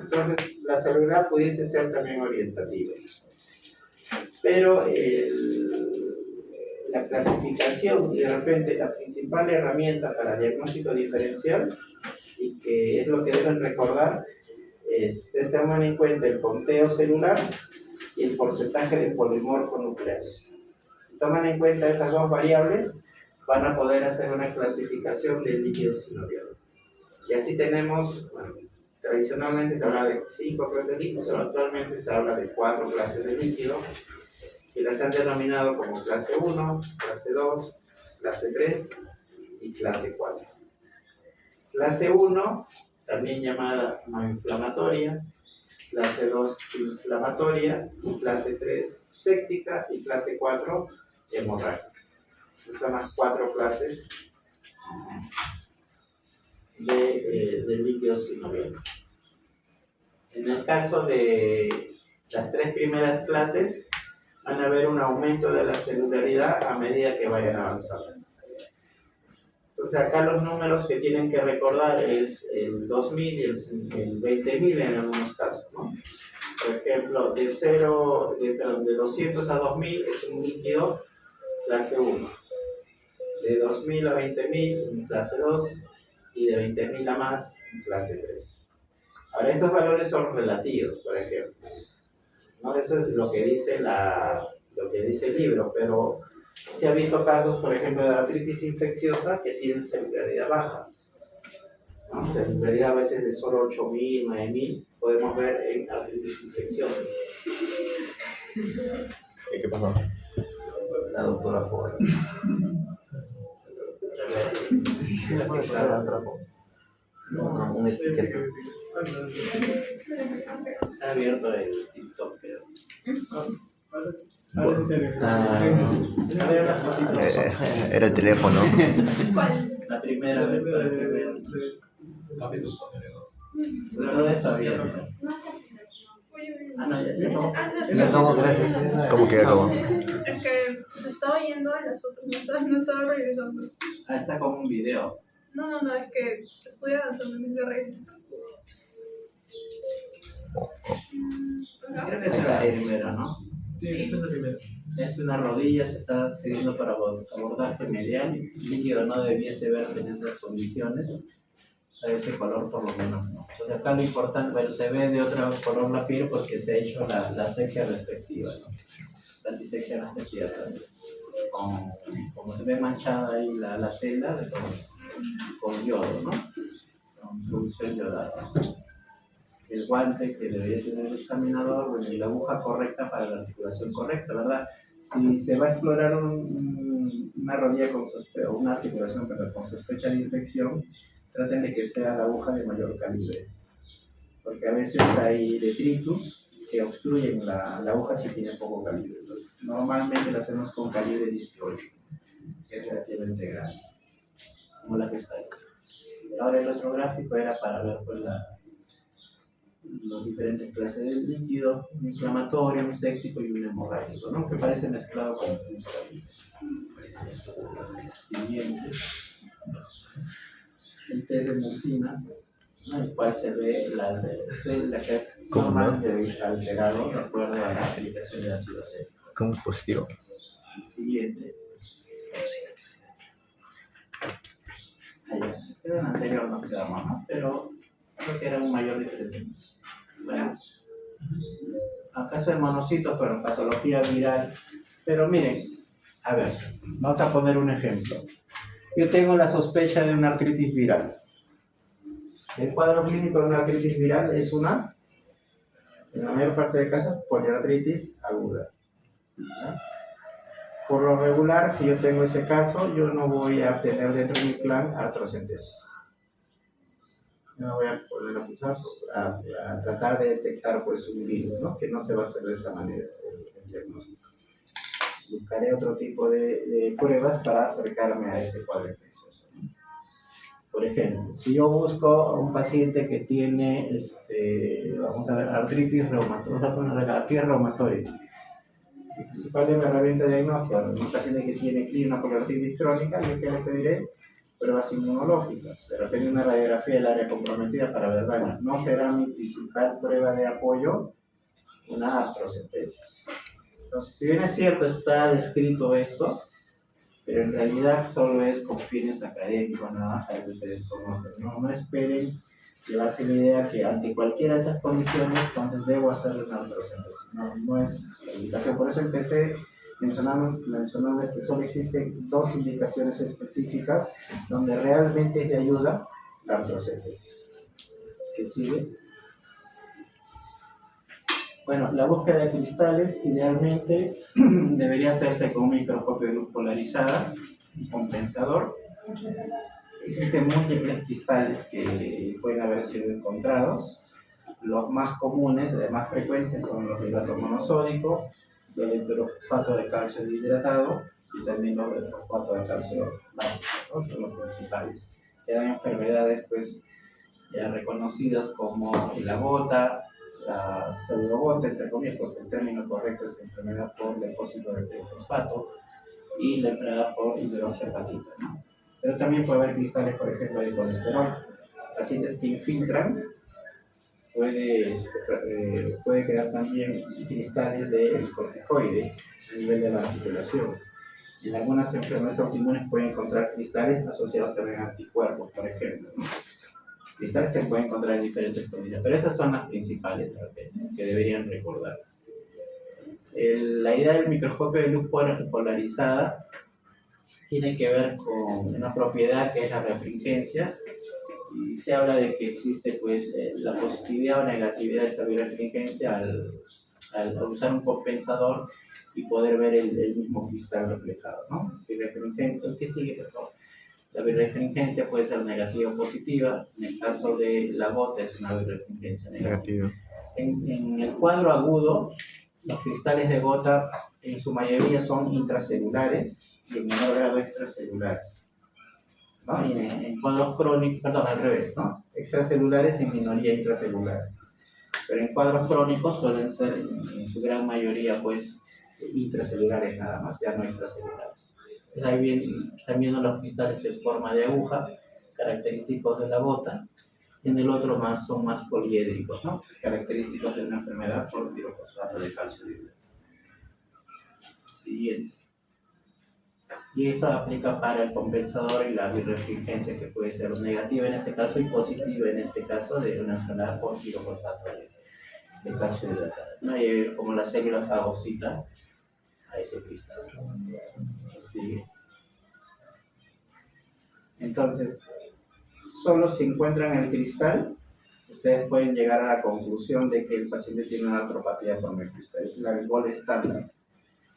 Entonces, la salubridad pudiese ser también orientativa. Pero la clasificación y de repente la principal herramienta para diagnóstico diferencial, y que es lo que deben recordar, es tomar en cuenta el conteo celular y el porcentaje de polimorfos nucleares. Si toman en cuenta esas dos variables, van a poder hacer una clasificación del líquido sinovial. Y así tenemos, bueno, tradicionalmente se habla de 5 clases de líquido, pero actualmente se habla de 4 clases de líquido, que las han denominado como clase 1, clase 2, clase 3 y clase 4. Clase 1, también llamada no inflamatoria, clase 2 inflamatoria, y clase 3 séptica y clase 4 hemorrágica. Estas son las 4 clases de líquido sinovial. En el caso de las 3 primeras clases, van a haber un aumento de la celularidad a medida que vayan avanzando. Entonces acá los números que tienen que recordar es el 2000 y el 20.000 en algunos casos, ¿no? Por ejemplo, de 200 a 2000 es un líquido clase 1. De 2000 a 20.000 en clase 2 y de 20.000 a más en clase 3. Ahora estos valores son relativos, por ejemplo, ¿no? Eso es lo que dice el libro, pero se ha visto casos, por ejemplo, de artritis infecciosa que tienen celularidad baja, ¿no? Celularidad a veces de solo 8.000, 9.000, podemos ver en artritis infecciosa. ¿Qué pasó? La doctora Ford. No, un sticker. Está abierto el TikTok, pero... A ver, las fotitos. Era el teléfono. La primera vez para que vean. Todo eso abierto. Ah, no, ya se acabó. Ya acabó, gracias. ¿Cómo que acabó? Es que se estaba yendo a las otras, no estaba regresando. Ah, está como un video. No, es que estoy avanzando en mis carreras. Creo que esa es la primera, ¿no? Sí, esa es la primera. Es una rodilla, se está siguiendo para abordaje medial. El líquido no debiese verse en esas condiciones. A ese color por lo menos no. Entonces acá lo importante, bueno, se ve de otro color la piel porque se ha hecho la asepsia respectiva, ¿no? La disección respectiva también. Como se ve manchada ahí la tela con yodo, ¿no? Con solución yodada. El guante que debería tener el examinador, bueno, y la aguja correcta para la articulación correcta, ¿verdad? Si se va a explorar una rodilla o una articulación con sospecha de infección, traten de que sea la aguja de mayor calibre, porque a veces hay detritus que obstruyen la aguja si tiene poco calibre. Entonces, normalmente la hacemos con calibre 18, que es relativamente grande, como la que está ahí. Ahora el otro gráfico era para ver pues, las diferentes clases de líquido, un inflamatorio, un séptico y un hemorrágico, ¿no? Que parece mezclado con un sólido. Siguiente. El té de mucina, ¿no? El cual se ve la que es normalmente alterado de acuerdo a la aplicación de ácido acético. ¿Cómo es positivo? Siguiente. Allá. En el anterior nos quedamos, ¿no? Pero creo que era un mayor diferenciamiento. Bueno, acaso el monocito, pero en patología viral. Pero miren, a ver, vamos a poner un ejemplo. Yo tengo la sospecha de una artritis viral. El cuadro clínico de una artritis viral es en la mayor parte de casos, poliartritis aguda. ¿No? Por lo regular, si yo tengo ese caso, yo no voy a tener dentro de mi plan artrocentesis. No voy a poder a tratar de detectar pues, un virus, ¿no? Que no se va a hacer de esa manera el diagnóstico. Buscaré otro tipo de pruebas para acercarme a ese cuadro infeccioso, ¿no? Por ejemplo, si yo busco a un paciente que tiene, vamos a ver, artritis reumatoide, el principal herramienta de diagnóstico, un paciente que tiene clínica poliartritis crónica, yo que le pediré pruebas inmunológicas. De repente una radiografía del área comprometida para ver daño. No será mi principal prueba de apoyo una artrocentesis. Entonces, si bien es cierto, está descrito esto, pero en realidad solo es con fines académicos, nada más para que ustedes conozcan. No esperen llevarse la idea que ante cualquiera de esas condiciones, entonces debo hacerle una artrocentesis. No es la indicación. Por eso empecé mencionando que solo existen 2 indicaciones específicas donde realmente es de ayuda la artrocentesis. ¿Qué sigue? Bueno, la búsqueda de cristales idealmente debería hacerse con un microscopio de luz polarizada, un compensador. Existen múltiples cristales que pueden haber sido encontrados. Los más comunes, de más frecuencia, son los de hidrato monosódico, el electrofosfato de calcio deshidratado y también los de fosfato de calcio básico, ¿no? Son los principales. Quedan enfermedades pues, ya reconocidas como la gota, la pseudogota, entre comillas, porque el término correcto es enfermedad por depósito de fosfato, y la enfermedad por hidroxapatita, ¿no? Pero también puede haber cristales, por ejemplo, de colesterol. Pacientes que infiltran, puede quedar también cristales de corticoide a nivel de la articulación. En algunas enfermedades autoinmunes pueden encontrar cristales asociados también a anticuerpos, por ejemplo, ¿no? Cristales se pueden encontrar en diferentes condiciones, pero estas son las principales que deberían recordar. La idea del microscopio de luz polarizada tiene que ver con una propiedad que es la refringencia, y se habla de que existe pues, la positividad o negatividad de esta birefringencia al usar un compensador y poder ver el mismo cristal reflejado, ¿no? ¿Qué sigue, por favor? La birefringencia puede ser negativa o positiva. En el caso de la gota es una birefringencia negativa. En el cuadro agudo, los cristales de gota en su mayoría son intracelulares y en menor grado extracelulares, ¿no? Y en cuadros crónicos, perdón, al revés, ¿no? Extracelulares en minoría intracelares. Pero en cuadros crónicos suelen ser en su gran mayoría pues intracelulares nada más, ya no extracelulares. Ahí están viendo los cristales en forma de aguja, característicos de la gota. En el otro son más poliédricos, ¿no? Característicos de una enfermedad por hidrofosfato de calcio hidratado. Siguiente. Y eso aplica para el compensador y la birefringencia, que puede ser negativa en este caso y positiva en este caso de una enfermedad por hidrofosfato de calcio hidratado, ¿no? Y como la célula fagocita a ese cristal. Sigue. Entonces, solo si encuentran el cristal, ustedes pueden llegar a la conclusión de que el paciente tiene una artropatía por mercristal. Es el gol estándar.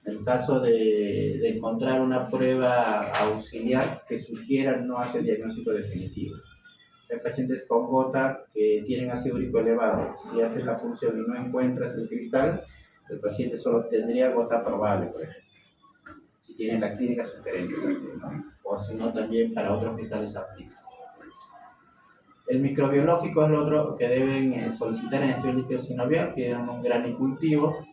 En el caso de encontrar una prueba auxiliar que sugiera no hacer diagnóstico definitivo. Hay pacientes con gota que tienen ácido úrico elevado. Si haces la punción y no encuentras el cristal, el paciente solo tendría gota probable, por ejemplo. Si tiene la clínica sugerente, ¿no? O si no, también para otros cristales aplica. El microbiológico es lo otro que deben solicitar en estudio líquido sinovial, que es un granicultivo.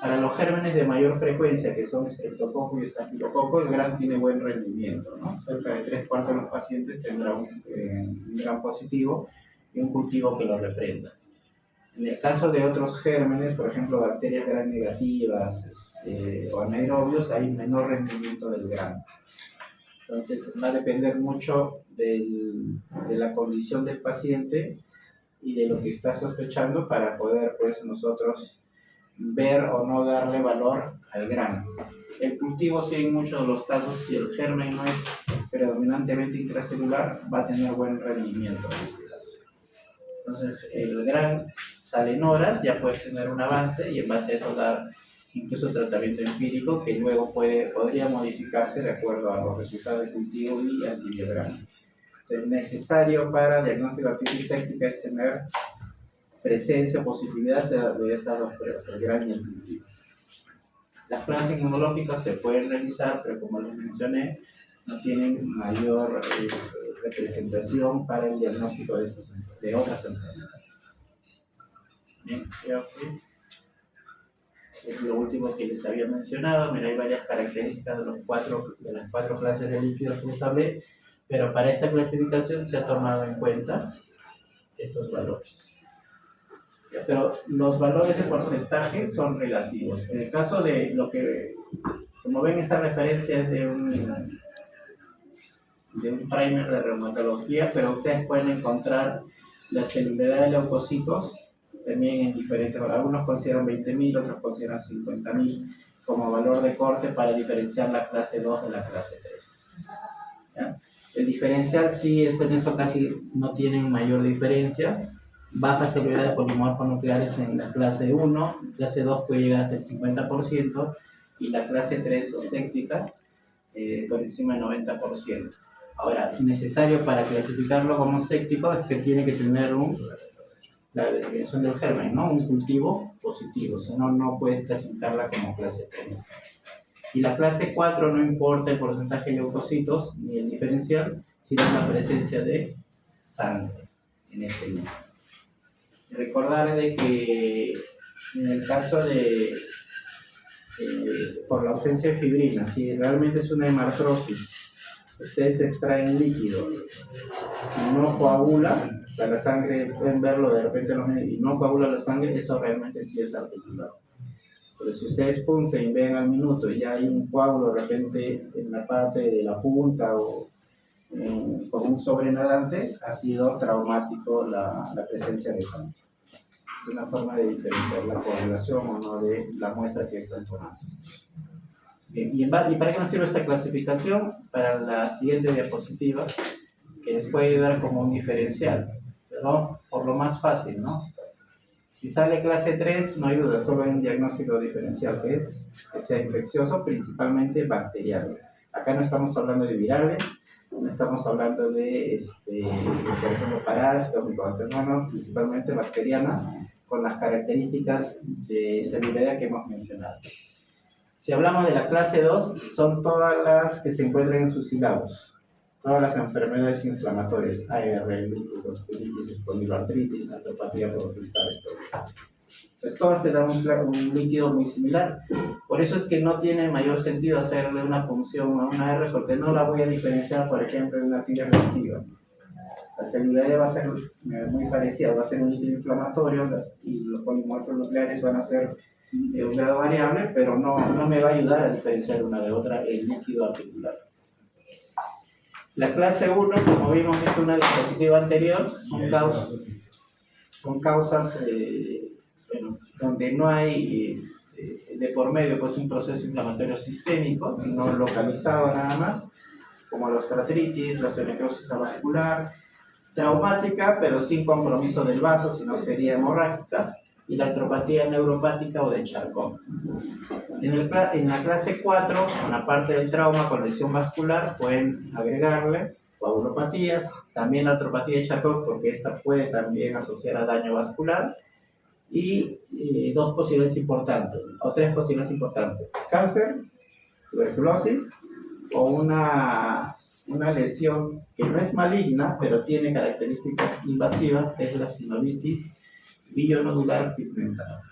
Para los gérmenes de mayor frecuencia, que son estreptococo y estafilococo, el gran tiene buen rendimiento, ¿no? Cerca de 3/4 de los pacientes tendrán un gran positivo y un cultivo que lo refrenda. En el caso de otros gérmenes, por ejemplo, bacterias gram negativas o anaerobios, hay menor rendimiento del gram. Entonces, va a depender mucho de la condición del paciente y de lo que está sospechando para poder, pues, nosotros ver o no darle valor al grano. El cultivo, sí, en muchos de los casos, si el germen no es predominantemente intracelular, va a tener buen rendimiento en este caso. Entonces, el gran sale en horas, ya puede tener un avance y en base a eso dar incluso tratamiento empírico que luego podría modificarse de acuerdo a los resultados del cultivo y antibiograma. Entonces, necesario para diagnóstico de artritis séptica es tener presencia o positividad de estas dos pruebas, el gran y el cultivo. Las pruebas inmunológicas se pueden realizar, pero como les mencioné, no tienen mayor representación para el diagnóstico de otras enfermedades. Bien, creo que es lo último que les había mencionado. Mira, hay varias características de las cuatro clases de líquidos que les hablé. Pero para esta clasificación se ha tomado en cuenta estos valores. Pero los valores de porcentaje son relativos. En el caso de lo que, como ven, esta referencia es de un primer de reumatología, pero ustedes pueden encontrar la celularidad de leucocitos también en diferentes, algunos consideran 20.000, otros consideran 50.000 como valor de corte para diferenciar la clase 2 de la clase 3. ¿Ya? El diferencial sí, en esto casi no tienen mayor diferencia. Baja celularidad de polimorfos nucleares en la clase 1, clase 2 puede llegar hasta el 50% y la clase 3 o séptica por encima del 90%. Ahora, necesario para clasificarlo como séptico es que tiene que tener la definición del germen, ¿no? Un cultivo positivo, si no, no puedes clasificarla como clase 3. Y la clase 4 no importa el porcentaje de leucocitos ni el diferencial, sino la presencia de sangre en este nivel. Recordar de que en el caso de por la ausencia de fibrina, si realmente es una hemartrosis, ustedes extraen líquido y no coagula, o sea, la sangre, pueden verlo de repente y no coagula la sangre, eso realmente sí es articulado. Pero si ustedes punten y ven al minuto y ya hay un coágulo de repente en la parte de la punta o con un sobrenadante, ha sido traumático la presencia de sangre. Es una forma de diferenciar la coagulación o no de la muestra que están tomando. Bien, ¿y para qué nos sirve esta clasificación? Para la siguiente diapositiva, que les puede ayudar como un diferencial, ¿no? Por lo más fácil, ¿no? Si sale clase 3, no ayuda, solo hay un diagnóstico diferencial, que es que sea infeccioso, principalmente bacteriano. Acá no estamos hablando de virales, no estamos hablando de, por ejemplo, parásitos, micobacterianos, principalmente bacteriana, con las características de celularidad que hemos mencionado. Si hablamos de la clase 2, son todas las que se encuentran en sus sílabos, todas las enfermedades inflamatorias, AR, lupus, espondiloartritis, artropatía por cristales. Pues todas te dan un líquido muy similar. Por eso es que no tiene mayor sentido hacerle una punción a una R, porque no la voy a diferenciar, por ejemplo, de una tira reactiva. La celularidad va a ser muy parecida, va a ser un líquido inflamatorio y los polimorfos nucleares van a ser de un grado variable, pero no me va a ayudar a diferenciar una de otra el líquido articular. La clase 1, como vimos en una diapositiva anterior, son causas donde no hay de por medio pues, un proceso inflamatorio sistémico, sino localizado nada más, como la osteoartritis, la osteonecrosis avascular, traumática, pero sin compromiso del vaso, sino sería hemorrágica, y la artropatía neuropática o de Charcot. En la clase 4, con la parte del trauma con lesión vascular, pueden agregarle coagulopatías, también artropatía de Charcot, porque esta puede también asociar a daño vascular, y dos posibilidades importantes, o tres posibilidades importantes: cáncer, tuberculosis, o una lesión que no es maligna, pero tiene características invasivas, que es la sinovitis billonodular pigmentada.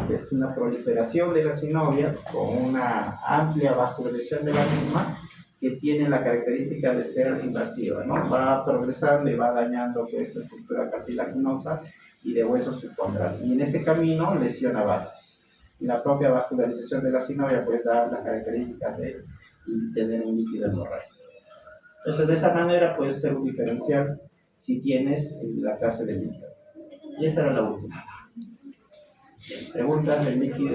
Es una proliferación de la sinovia con una amplia vascularización de la misma que tiene la característica de ser invasiva, ¿no? Va progresando y va dañando pues, estructura cartilaginosa y de huesos subcondrales. Y en ese camino lesiona vasos. Y la propia vascularización de la sinovia puede dar las características de tener un líquido hemorrágico. Entonces, de esa manera puede ser un diferencial si tienes la clase de líquido. Y esa era la última. Preguntas del líquido.